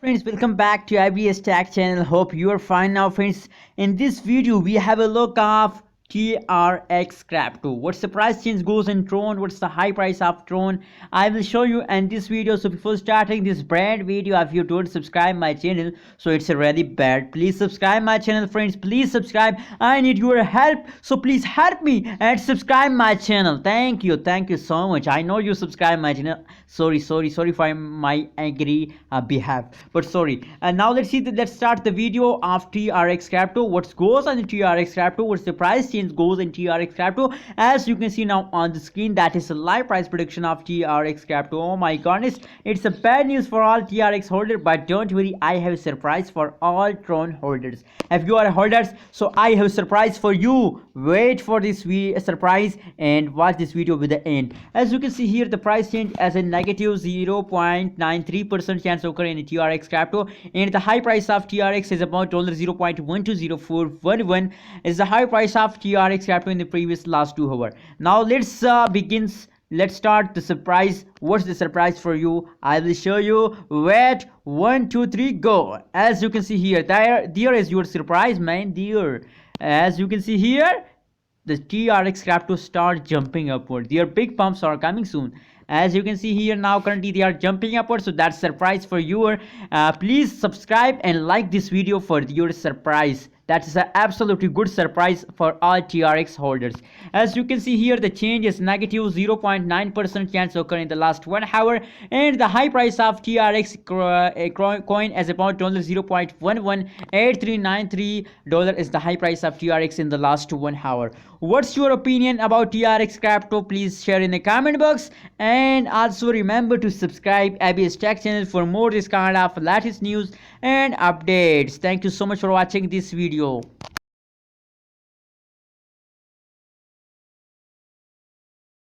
Friends, welcome back to IBS Tech channel. Hope you are fine now, friends. In this video we have a look of TRX crypto. What's the price change goes in Tron? What's the high price of Tron? I will show you in this video. So before starting this brand video, if you don't subscribe my channel, so it's a really bad. Please subscribe my channel, friends. Please subscribe. I need your help. So please help me and subscribe my channel. Thank you. Thank you so much. I know you subscribe my channel. Sorry for my angry behalf, but sorry. And now let's start the video of TRX crypto. What goes on the TRX crypto? What's the price change goes in TRX crypto? As you can see now on the screen, that is a live price prediction of TRX crypto. Oh my goodness, it's a bad news for all TRX holders, but don't worry, I have a surprise for all Tron holders. If you are holders, so I have a surprise for you. Wait for this surprise and watch this video with the end. As you can see here, the price change as a negative 0.93% chance occur in TRX crypto, and the high price of TRX is about $0.120411 is the high price of TRX crypto in the previous last 2 hours. Now let's start the surprise. What's the surprise for you? I will show you. Wait, 1 2 3 go. As you can see here, there is your surprise, man. There, as you can see here, the TRX crypto start jumping upward. Their big pumps are coming soon. As you can see here now, currently they are jumping upward, so that's surprise for you. Please subscribe and like this video for your surprise. That's an absolutely good surprise for all TRX holders. As you can see here, the change is negative 0.9% chance occur in the last 1 hour, and the high price of TRX coin is about $0.118393 is the high price of TRX in the last 1 hour. What's your opinion about TRX crypto? Please share in the comment box, and also remember to subscribe IBS Tech channel for more this kind of latest news and updates. Thank you so much for watching this video.